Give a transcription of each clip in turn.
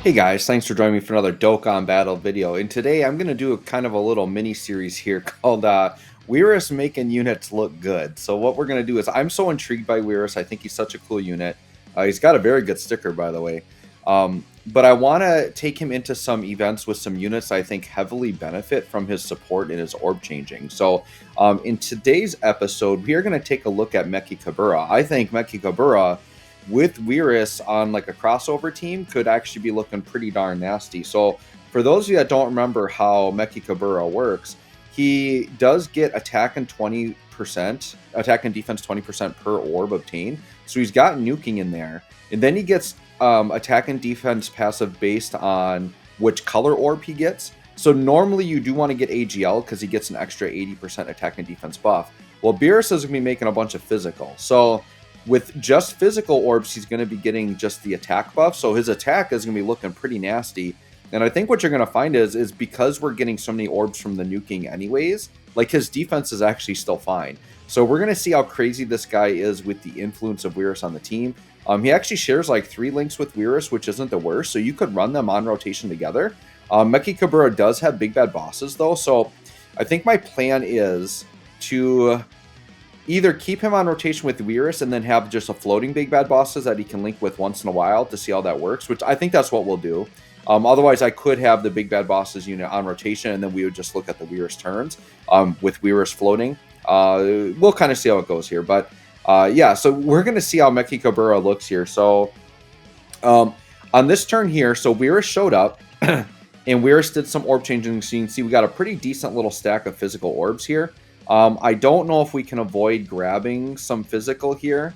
Hey guys, thanks for joining me for another Dokkan Battle video. And today I'm going to do a kind of a little mini series here called Whirus making units look good. So what we're going to do is I'm so intrigued by Whirus. I think he's such a cool unit. He's got a very good sticker, by the way. But I want to take him into some events with some units I think heavily benefit from his support and his orb changing. So in today's episode, we are going to take a look at Mechikabura. I think Mechikabura with Whirus on like a crossover team could actually be looking pretty darn nasty. So for those of you that don't remember how Mechikabura works, he does get attack and 20%, attack and defense 20% per orb obtained. So he's got nuking in there. And then he gets attack and defense passive based on which color orb he gets. So normally you do want to get AGL because he gets an extra 80% attack and defense buff. Well, Beerus is going to be making a bunch of physical. So with just physical orbs, he's going to be getting just the attack buff. So his attack is going to be looking pretty nasty. And I think what you're going to find is because we're getting so many orbs from the nuking anyways, like his defense is actually still fine. So we're going to see how crazy this guy is with the influence of Whirus on the team. He actually shares like 3 links with Whirus, which isn't the worst. So you could run them on rotation together. Mechikabura does have big bad bosses though. So I think my plan is to either keep him on rotation with Whirus and then have just a floating big bad bosses that he can link with once in a while to see how that works, which I think that's what we'll do. Otherwise, I could have the big bad bosses unit on rotation, and then we would just look at the Whirus turns with Whirus floating. We'll kind of see how it goes here. But yeah, so we're going to see how Mechikabura looks here. So on this turn here, so Whirus showed up, and Whirus did some orb changing. So you can see we got a pretty decent little stack of physical orbs here. I don't know if we can avoid grabbing some physical here.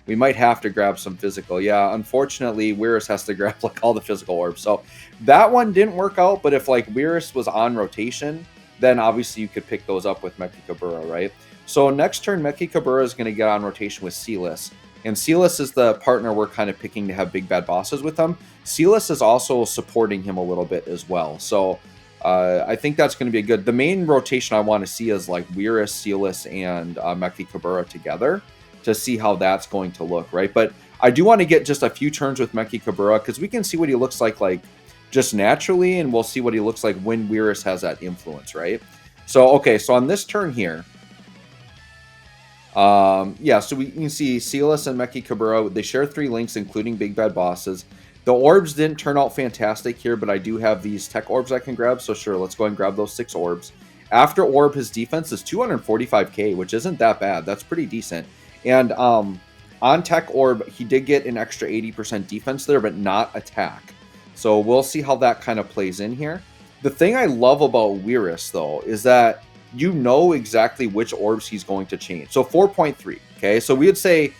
We might have to grab some physical. Yeah, unfortunately, Whirus has to grab like all the physical orbs. So that one didn't work out, but if like Whirus was on rotation, then obviously you could pick those up with Mechikabura, right? So next turn, Mechikabura is going to get on rotation with Sealess. And Sealess is the partner we're kind of picking to have big bad bosses with him. Sealess is also supporting him a little bit as well. So I think that's going to be good. The main rotation I want to see is like Whirus, Sealess, and Mechikabura together to see how that's going to look, right? But I do want to get just a few turns with Mechikabura because we can see what he looks like just naturally, and we'll see what he looks like when Whirus has that influence, right? So, okay, so on this turn here, yeah, so you can see Sealess and Mechikabura, they share 3 links, including big bad bosses. The orbs didn't turn out fantastic here, but I do have these tech orbs I can grab. So sure, let's go ahead and grab those 6 orbs. After orb, his defense is 245k, which isn't that bad. That's pretty decent. And on tech orb, he did get an extra 80% defense there, but not attack. So we'll see how that kind of plays in here. The thing I love about Whirus, though, is that you know exactly which orbs he's going to change. So 4.3, okay? So we would say...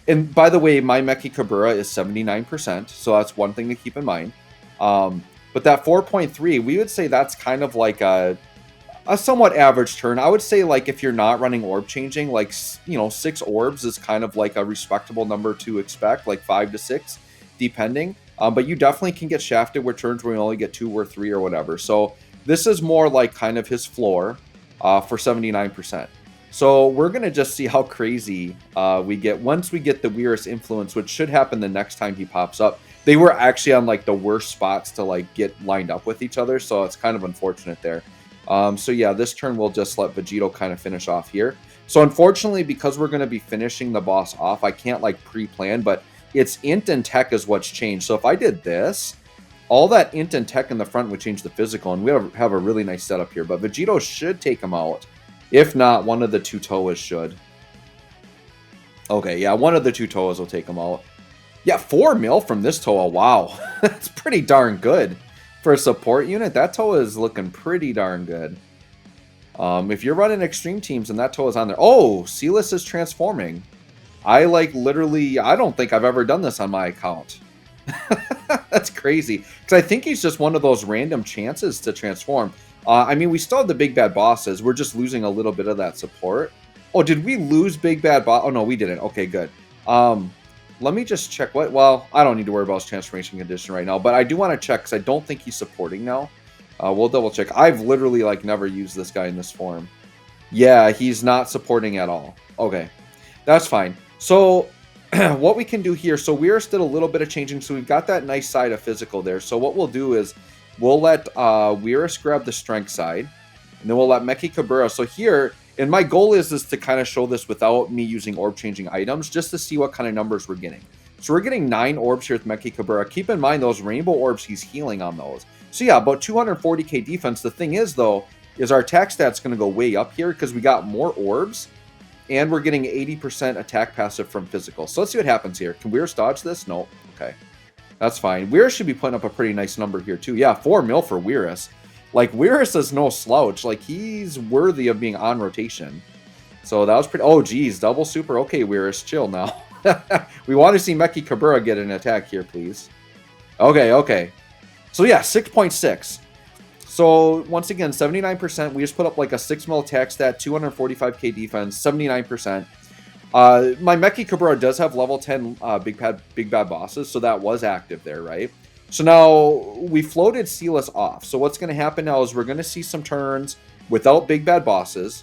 And by the way, my Mechikabura is 79%, so that's one thing to keep in mind. But that 4.3, we would say that's kind of like a somewhat average turn. I would say like if you're not running orb changing, like 6 orbs is kind of like a respectable number to expect, like 5 to 6, depending. But you definitely can get shafted with turns where you only get 2 or 3 or whatever. So this is more like kind of his floor for 79%. So we're going to just see how crazy we get once we get the Whirus influence, which should happen the next time he pops up. They were actually on like the worst spots to like get lined up with each other, so it's kind of unfortunate there. So yeah, this turn we'll just let Vegito kind of finish off here. So unfortunately, because we're going to be finishing the boss off, I can't like pre-plan, but it's int and tech is what's changed. So if I did this, all that int and tech in the front would change the physical, and we have a really nice setup here. But Vegito should take him out. If not, one of the 2 Toas should. Okay, yeah, one of the 2 Toas will take them out. Yeah, 4 mil from this Toa. Wow. That's pretty darn good. For a support unit, that Toa is looking pretty darn good. If you're running extreme teams and that Toa's on there... Oh, Sealess is transforming. I don't think I've ever done this on my account. That's crazy. Because I think he's just one of those random chances to transform. I mean, we still have the big bad bosses. We're just losing a little bit of that support. Oh, did we lose big bad boss? Oh, no, we didn't. Okay, good. Let me just check what... Well, I don't need to worry about his transformation condition right now, but I do want to check because I don't think he's supporting now. We'll double check. I've literally, like, never used this guy in this form. Yeah, he's not supporting at all. Okay, that's fine. So what we can do here, so Whirus did a little bit of changing, so we've got that nice side of physical there. So what we'll do is we'll let Whirus grab the strength side, and then we'll let Mechikabura. So here, and my goal is to kind of show this without me using orb changing items, just to see what kind of numbers we're getting. So we're getting 9 orbs here with Mechikabura. Keep in mind those rainbow orbs, he's healing on those. So yeah, about 240k defense. The thing is though, is our attack stat's going to go way up here because we got more orbs, and we're getting 80% attack passive from physical. So let's see what happens here. Can Whirus dodge this? No. Okay. That's fine. Whirus should be putting up a pretty nice number here too. Yeah, 4 mil for Whirus. Like, Whirus is no slouch. Like, he's worthy of being on rotation. So that was pretty... Oh, geez. Double super. Okay, Whirus, chill now. We want to see Mechikabura get an attack here, please. Okay, okay. So yeah, 6.6. So once again, 79%. We just put up like a 6 mil attack stat, 245k defense, 79%. My Mechikabura does have level 10 big bad bosses, so that was active there, right? So now we floated Silas off. So what's going to happen now is we're going to see some turns without big bad bosses,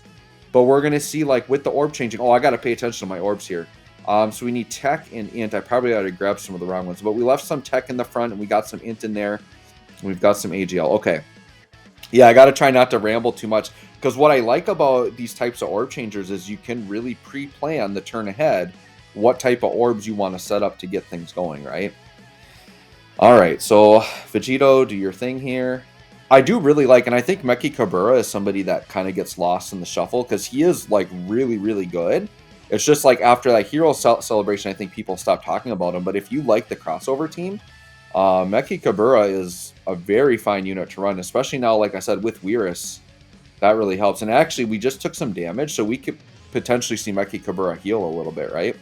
but we're going to see like with the orb changing. Oh, I got to pay attention to my orbs here. So we need tech and int. I probably ought to grab some of the wrong ones, but we left some tech in the front and we got some int in there. We've got some AGL. Okay. Yeah, I got to try not to ramble too much, because what I like about these types of orb changers is you can really pre-plan the turn ahead what type of orbs you want to set up to get things going, right? All right, so Vegito, do your thing here. I do really like, and I think Mechikabura is somebody that kind of gets lost in the shuffle because he is like really, really good. It's just like after that hero celebration, I think people stop talking about him. But if you like the crossover team, Mechikabura is a very fine unit to run, especially now, like I said, with Whirus. That really helps. And actually, we just took some damage, so we could potentially see Mechikabura heal a little bit, right?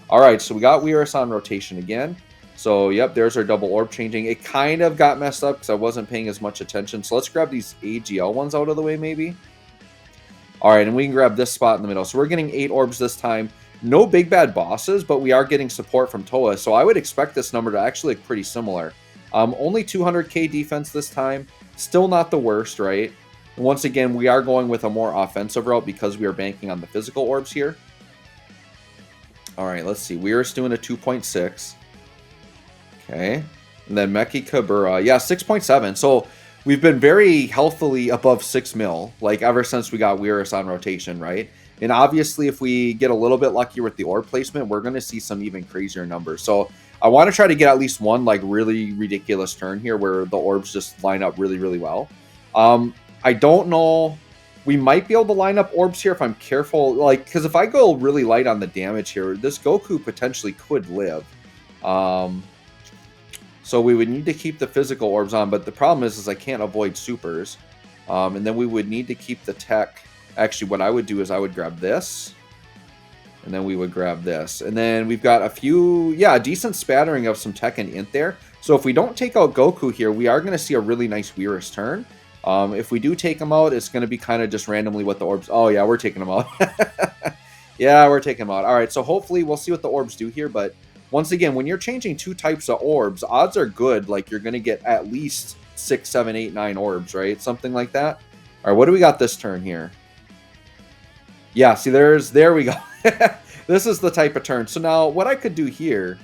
All right, so we got Whirus on rotation again. So, yep, there's our double orb changing. It kind of got messed up because I wasn't paying as much attention. So let's grab these AGL ones out of the way, maybe. All right, and we can grab this spot in the middle. So we're getting 8 orbs this time. No big bad bosses, but we are getting support from Toa. So I would expect this number to actually look pretty similar. Only 200k defense this time. Still not the worst, right? And once again, we are going with a more offensive route because we are banking on the physical orbs here. All right, let's see. We are doing a 2.6. Okay. And then Mechikabura. Yeah, 6.7. So we've been very healthily above 6 mil, like ever since we got Whirus on rotation, right? And obviously, if we get a little bit luckier with the orb placement, we're going to see some even crazier numbers. So I want to try to get at least one like really ridiculous turn here where the orbs just line up really, really well. I don't know. We might be able to line up orbs here if I'm careful. Like, because if I go really light on the damage here, this Goku potentially could live. So we would need to keep the physical orbs on, but the problem is I can't avoid supers. And then we would need to keep the tech. Actually, what I would do is I would grab this, and then we would grab this. And then we've got a few, yeah, a decent spattering of some tech and int there. So if we don't take out Goku here, we are going to see a really nice Whirus turn. If we do take him out, it's going to be kind of just randomly what the orbs... Oh, yeah, we're taking him out. Yeah, we're taking him out. All right, so hopefully we'll see what the orbs do here, but once again, when you're changing 2 types of orbs, odds are good. Like, you're going to get at least 6, 7, 8, 9 orbs, right? Something like that. All right, what do we got this turn here? Yeah, see, there we go. This is the type of turn. So now what I could do here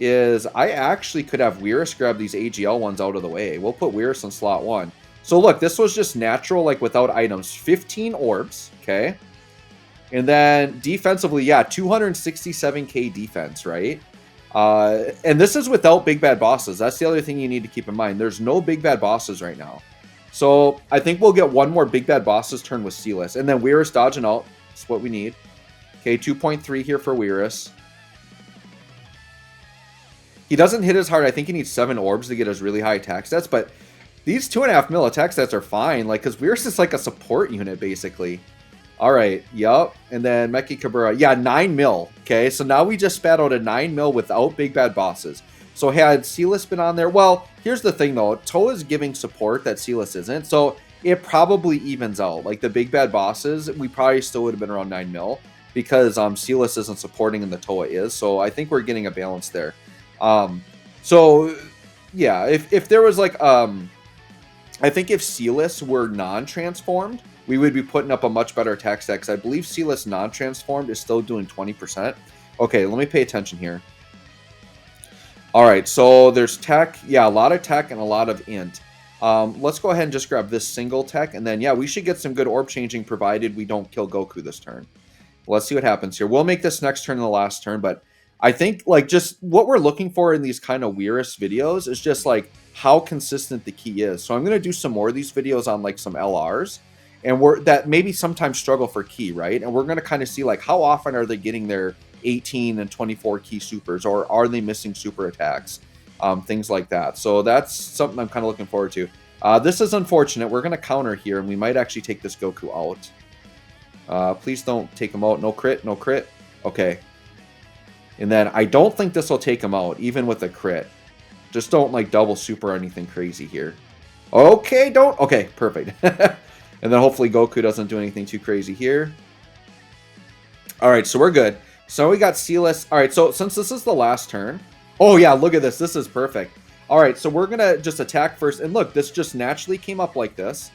is I actually could have Whirus grab these AGL ones out of the way. We'll put Whirus in slot 1. So look, this was just natural, like without items. 15 orbs, okay? And then defensively, yeah, 267k defense, right? And this is without big bad bosses. That's the other thing you need to keep in mind. There's no big bad bosses right now. So I think we'll get one more big bad bosses turn with Silas. And then Whirus dodging out. That's what we need. Okay, 2.3 here for Whirus. He doesn't hit as hard. I think he needs 7 orbs to get his really high attack stats. But these 2.5 mil attack stats are fine. Like, because Whirus is like a support unit, basically. All right, yup. And then Mechikabura. Yeah, 9 mil. Okay, so now we just spat out a 9 mil without big bad bosses. So had Silas been on there... Well, here's the thing, though. Toa's giving support that Silas isn't. So it probably evens out. Like, the big bad bosses, we probably still would have been around 9 mil. Because Silas isn't supporting and the Toa is. So I think we're getting a balance there. So, yeah. If there was, like... I think if Silas were non-transformed, we would be putting up a much better attack stat. Because I believe Silas non-transformed is still doing 20%. Okay, let me pay attention here. All right, so there's tech. Yeah, a lot of tech and a lot of int. Let's go ahead and just grab this single tech, and then, yeah, we should get some good orb changing provided we don't kill Goku this turn. Let's see what happens here. We'll make this next turn in the last turn, but I think, like, just what we're looking for in these kind of Whirus videos is just, like, how consistent the key is. So I'm going to do some more of these videos on, like, some LRs, and that maybe sometimes struggle for key, right? And we're going to kind of see, like, how often are they getting their 18 and 24 key supers, or are they missing super attacks? Things like that. So that's something I'm kind of looking forward to. This is unfortunate. We're going to counter here, and we might actually take this Goku out. Please don't take him out. No crit, no crit. Okay. And then I don't think this will take him out, even with a crit. Just don't, like, double super or anything crazy here. Okay, don't. Okay, perfect. And then hopefully Goku doesn't do anything too crazy here. All right, so we're good. So we got Sealess. All right, so since this is the last turn. Oh, yeah, look at this. This is perfect. All right, so we're going to just attack first. And look, this just naturally came up like this.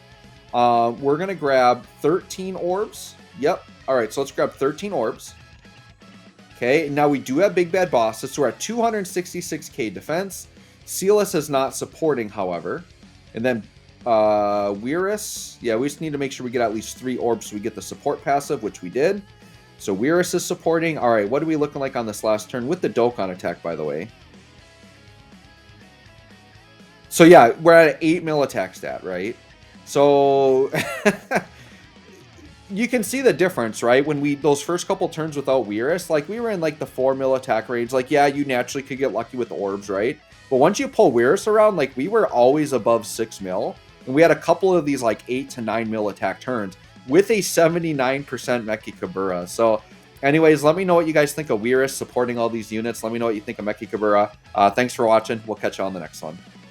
We're going to grab 13 orbs. Yep. All right, so let's grab 13 orbs. Okay, now we do have Big Bad Bosses, so we're at 266k defense. Sealess is not supporting, however. And then Whirus. Yeah, we just need to make sure we get at least 3 orbs so we get the support passive, which we did. So Whirus is supporting. All right, what are we looking like on this last turn with the Dokkan attack, by the way? So yeah, we're at an 8 mil attack stat, right? So you can see the difference, right? When those first couple turns without Whirus, like we were in like the 4 mil attack range. Like, yeah, you naturally could get lucky with orbs, right? But once you pull Whirus around, like we were always above 6 mil. And we had a couple of these like 8 to 9 mil attack turns with a 79% Mechikabura. So anyways, let me know what you guys think of Whirus supporting all these units. Let me know what you think of Mechikabura. Thanks for watching. We'll catch you on the next one.